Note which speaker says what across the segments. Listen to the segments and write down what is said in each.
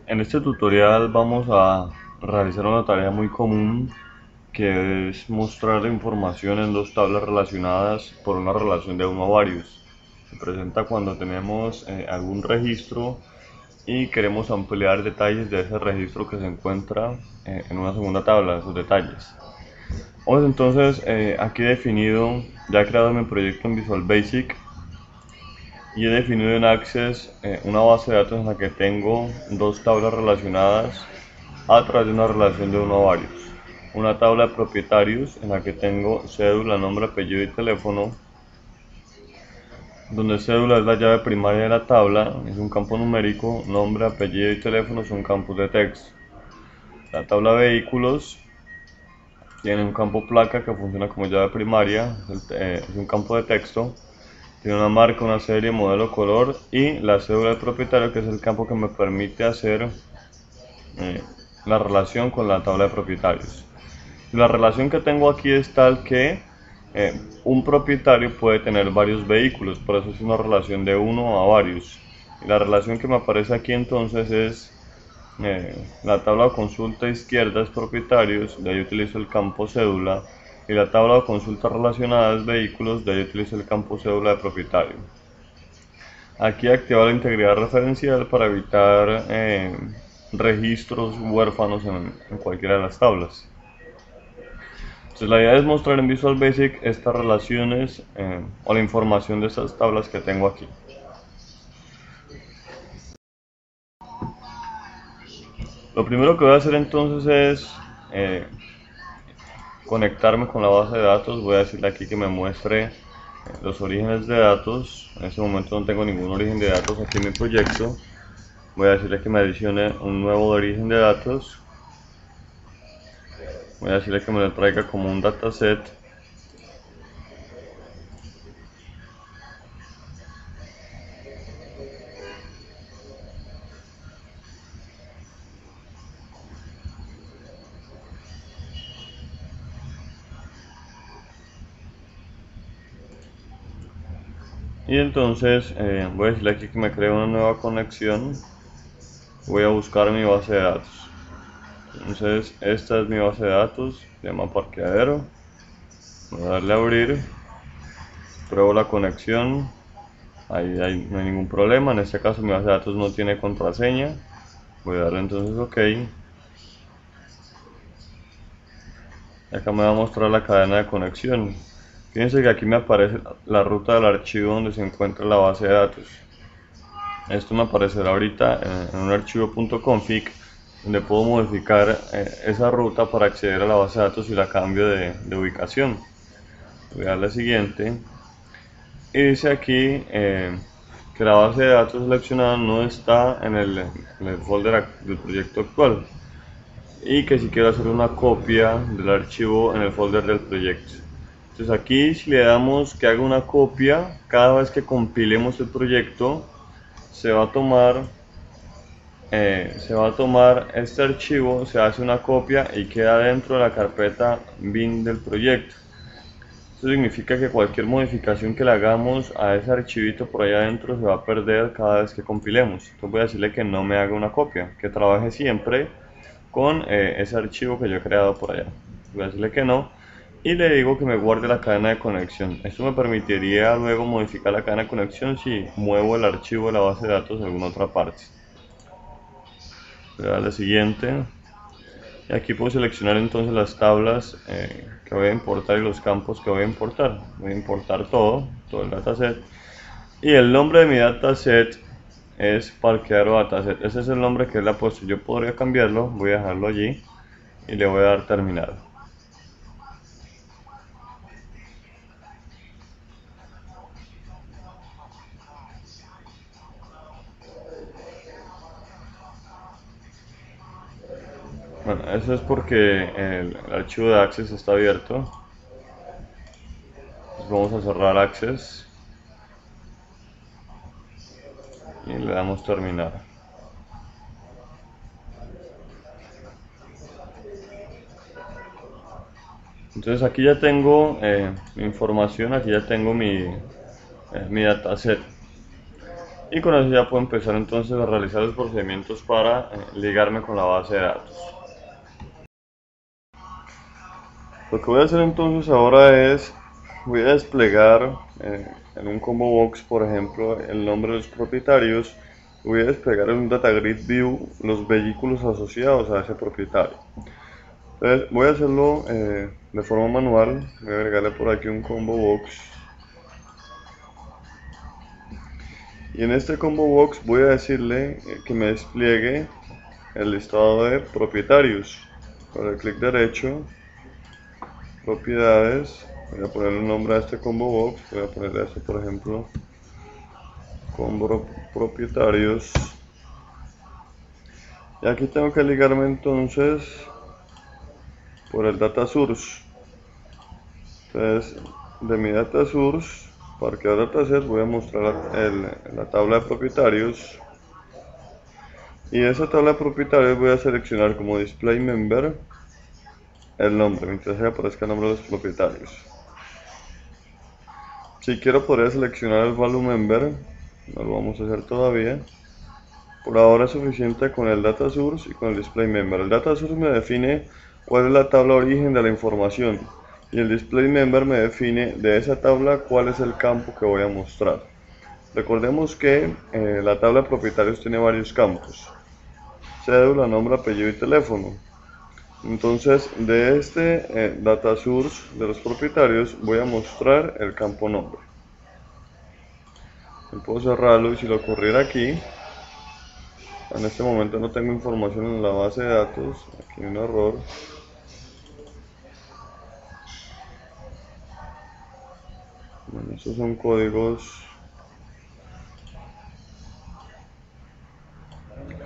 Speaker 1: En este tutorial vamos a realizar una tarea muy común que es mostrar información en dos tablas relacionadas por una relación de uno a varios. Se presenta cuando tenemos algún registro y queremos ampliar detalles de ese registro que se encuentra en una segunda tabla, esos detalles. Vamos entonces aquí definido, ya he creado mi proyecto en Visual Basic y he definido en Access una base de datos en la que tengo dos tablas relacionadas a través de una relación de uno a varios. Una tabla de propietarios en la que tengo cédula, nombre, apellido y teléfono, donde cédula es la llave primaria de la tabla, es un campo numérico, nombre, apellido y teléfono son campos de texto. La tabla de vehículos tiene un campo placa que funciona como llave primaria, es un campo de texto. Tiene una marca, una serie, modelo, color y la cédula del propietario, que es el campo que me permite hacer eh, la relación con la tabla de propietarios. La relación que tengo aquí es tal que un propietario puede tener varios vehículos, por eso es una relación de uno a varios. Y la relación que me aparece aquí entonces es la tabla de consulta izquierda es propietarios, de ahí utilizo el campo cédula, y la tabla de consulta relacionada es vehículos, de ahí utilizo el campo cédula de propietario. Aquí activar la integridad referencial para evitar registros huérfanos en cualquiera de las tablas. Entonces la idea es mostrar en Visual Basic estas relaciones o la información de estas tablas que tengo aquí. Lo primero que voy a hacer entonces es conectarme con la base de datos. Voy a decirle aquí que me muestre los orígenes de datos. En este momento no tengo ningún origen de datos aquí en mi proyecto. Voy a decirle que me adicione un nuevo origen de datos. Voy a decirle que me lo traiga como un dataset. Y entonces voy a decirle aquí que me cree una nueva conexión. Voy a buscar mi base de datos. Entonces esta es mi base de datos, se llama parqueadero. Voy a darle a abrir, pruebo la conexión, ahí no hay ningún problema. En este caso mi base de datos no tiene contraseña. Voy a darle entonces OK. Y acá me va a mostrar la cadena de conexión. Fíjense que aquí me aparece la ruta del archivo donde se encuentra la base de datos. Esto me aparecerá ahorita en un archivo .config donde puedo modificar esa ruta para acceder a la base de datos y la cambio de ubicación. Voy a darle a siguiente y dice aquí que la base de datos seleccionada no está en el folder del proyecto actual y que si quiero hacer una copia del archivo en el folder del proyecto. Entonces aquí si le damos que haga una copia, cada vez que compilemos el proyecto se va a tomar este archivo, se hace una copia y queda dentro de la carpeta bin del proyecto. Esto significa que cualquier modificación que le hagamos a ese archivito por allá adentro se va a perder cada vez que compilemos. Entonces voy a decirle que no me haga una copia, que trabaje siempre con ese archivo que yo he creado por allá. Voy a decirle que no y le digo que me guarde la cadena de conexión. Esto me permitiría luego modificar la cadena de conexión si muevo el archivo de la base de datos a alguna otra parte. Voy a darle siguiente. Y aquí puedo seleccionar entonces las tablas que voy a importar y los campos que voy a importar. Voy a importar todo el dataset. Y el nombre de mi dataset es parqueadero dataset. Ese es el nombre que él ha puesto. Yo podría cambiarlo, voy a dejarlo allí y le voy a dar terminar. Bueno, eso es porque el archivo de Access está abierto. Entonces vamos a cerrar Access y le damos terminar. Entonces aquí ya tengo mi información, aquí ya tengo mi dataset. Y con eso ya puedo empezar entonces a realizar los procedimientos para ligarme con la base de datos. Lo que voy a hacer entonces ahora es, voy a desplegar en un combo box, por ejemplo, el nombre de los propietarios. Voy a desplegar en un data grid view los vehículos asociados a ese propietario. Entonces voy a hacerlo de forma manual. Voy a agregarle por aquí un combo box. Y en este combo box voy a decirle que me despliegue el listado de propietarios. Con el clic derecho, propiedades, voy a ponerle un nombre a este combo box. Voy a ponerle a este, por ejemplo, combo propietarios. Y aquí tengo que ligarme entonces por el data source. Entonces, de mi data source, parquear dataset, voy a mostrar la tabla de propietarios. Y de esa tabla de propietarios voy a seleccionar como display member el nombre, mientras que aparezca el nombre de los propietarios. Si quiero podría seleccionar el value member, no lo vamos a hacer todavía. Por ahora es suficiente con el data source y con el display member. El data source me define cuál es la tabla origen de la información y el display member me define de esa tabla cuál es el campo que voy a mostrar. Recordemos que la tabla de propietarios tiene varios campos: cédula, nombre, apellido y teléfono. Entonces de este data source de los propietarios voy a mostrar el campo nombre. Puedo cerrarlo y si lo ocurriera aquí, en este momento no tengo información en la base de datos, aquí hay un error. Bueno, estos son códigos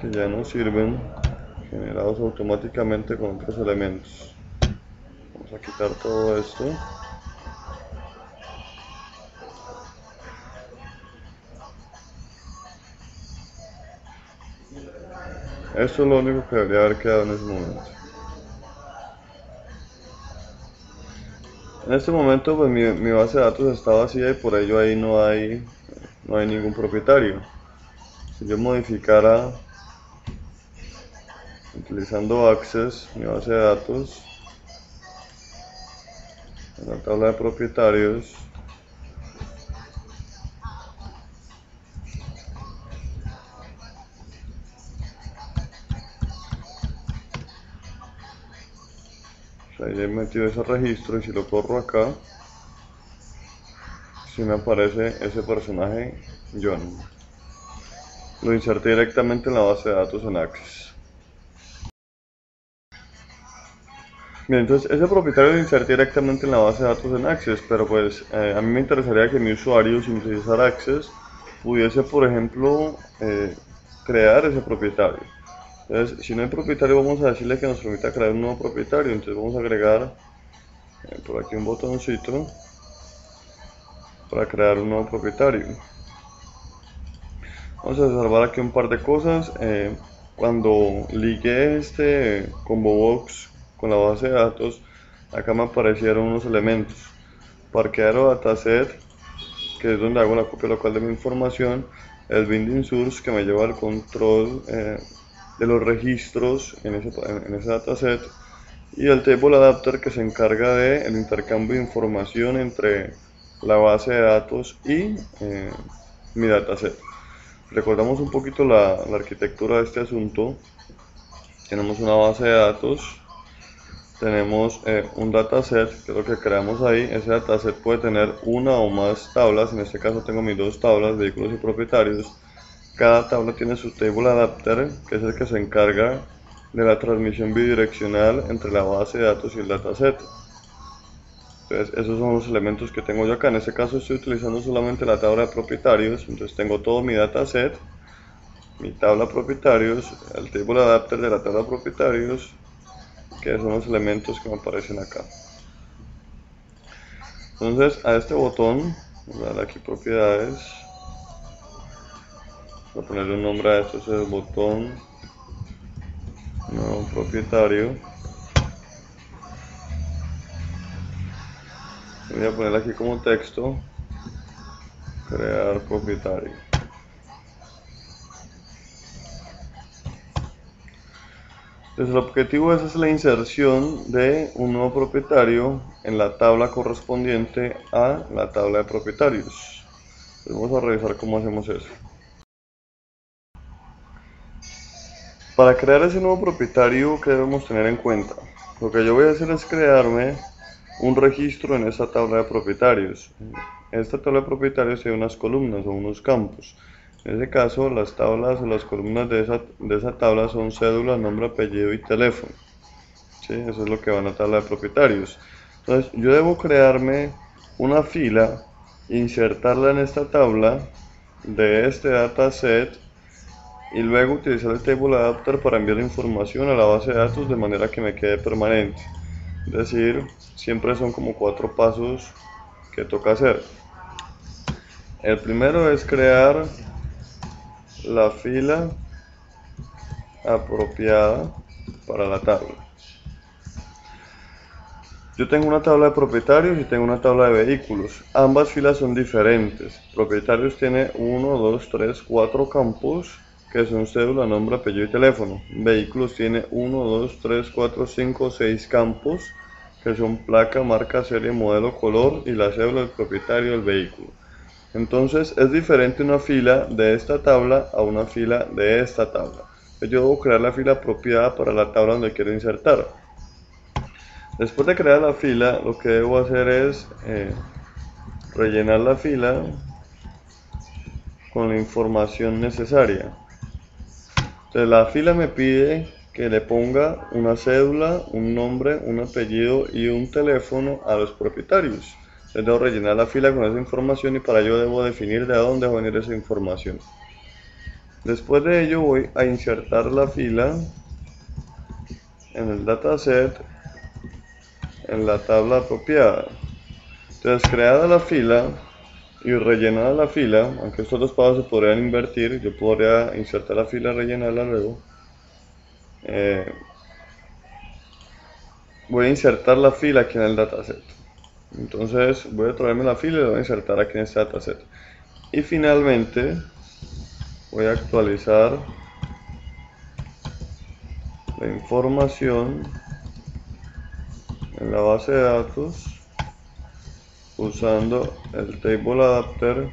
Speaker 1: que ya no sirven, generados automáticamente con otros elementos. Vamos a quitar todo esto. Esto es lo único que debería haber quedado en ese momento. En este momento pues mi base de datos está vacía y por ello ahí no hay ningún propietario. Si yo modificara utilizando Access mi base de datos en la tabla de propietarios, ahí he metido ese registro y si lo corro acá, si me aparece ese personaje John. Lo inserté directamente en la base de datos en Access. Bien, entonces ese propietario lo inserté directamente en la base de datos en Access, pero pues a mí me interesaría que mi usuario, sin utilizar Access, pudiese, por ejemplo, crear ese propietario. Entonces, si no hay propietario, vamos a decirle que nos permita crear un nuevo propietario. Entonces vamos a agregar por aquí un botoncito para crear un nuevo propietario. Vamos a salvar aquí un par de cosas. Cuando ligué este combo box con la base de datos, acá me aparecieron unos elementos: parqueadero dataset, que es donde hago la copia local de mi información; el binding source, que me lleva al control de los registros en ese dataset; y el table adapter, que se encarga del intercambio de información entre la base de datos y mi dataset. Recordamos un poquito la arquitectura de este asunto. Tenemos una base de datos, tenemos un dataset, que es lo que creamos ahí. Ese dataset puede tener una o más tablas. En este caso tengo mis dos tablas, vehículos y propietarios. Cada tabla tiene su table adapter, que es el que se encarga de la transmisión bidireccional entre la base de datos y el dataset. Entonces esos son los elementos que tengo yo acá. En este caso estoy utilizando solamente la tabla de propietarios. Entonces tengo todo mi dataset, mi tabla propietarios, el table adapter de la tabla propietarios, que son los elementos que me aparecen acá. Entonces a este botón, voy a darle aquí propiedades, voy a ponerle un nombre a esto, es el botón nuevo propietario. Voy a poner aquí como texto: crear propietario. Entonces el objetivo es la inserción de un nuevo propietario en la tabla correspondiente a la tabla de propietarios. Entonces vamos a revisar cómo hacemos eso. Para crear ese nuevo propietario, ¿qué debemos tener en cuenta? Lo que yo voy a hacer es crearme un registro en esa tabla de propietarios. Esta tabla de propietarios tiene unas columnas o unos campos. En ese caso, las tablas o las columnas de esa tabla son cédula, nombre, apellido y teléfono. ¿Sí? Eso es lo que va en la tabla de propietarios. Entonces, yo debo crearme una fila, insertarla en esta tabla de este dataset y luego utilizar el table adapter para enviar información a la base de datos de manera que me quede permanente. Es decir, siempre son como 4 pasos que toca hacer. El primero es crear la fila apropiada para la tabla. Yo tengo una tabla de propietarios y tengo una tabla de vehículos. Ambas filas son diferentes. Propietarios tiene 1, 2, 3, 4 campos que son cédula, nombre, apellido y teléfono. Vehículos tiene 1, 2, 3, 4, 5, 6 campos que son placa, marca, serie, modelo, color y la cédula del propietario del vehículo. Entonces es diferente una fila de esta tabla a una fila de esta tabla. Yo debo crear la fila apropiada para la tabla donde quiero insertar. Después de crear la fila, lo que debo hacer es rellenar la fila con la información necesaria. Entonces la fila me pide que le ponga una cédula, un nombre, un apellido y un teléfono a los propietarios. Entonces debo rellenar la fila con esa información y para ello debo definir de dónde va a venir esa información. Después de ello voy a insertar la fila en el dataset en la tabla apropiada. Entonces, creada la fila y rellenada la fila, aunque estos dos pasos se podrían invertir, yo podría insertar la fila y rellenarla luego. Voy a insertar la fila aquí en el dataset. Entonces voy a traerme la fila y la voy a insertar aquí en este dataset. Y finalmente voy a actualizar la información en la base de datos usando el table adapter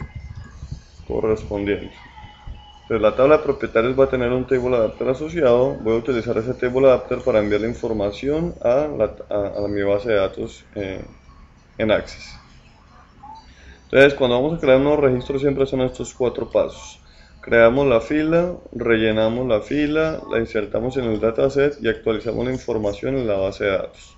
Speaker 1: correspondiente. Entonces la tabla de propietarios va a tener un table adapter asociado. Voy a utilizar ese table adapter para enviar la información a mi base de datos en Access. Entonces cuando vamos a crear un nuevo registro siempre son estos 4 pasos. Creamos la fila, rellenamos la fila, la insertamos en el dataset y actualizamos la información en la base de datos.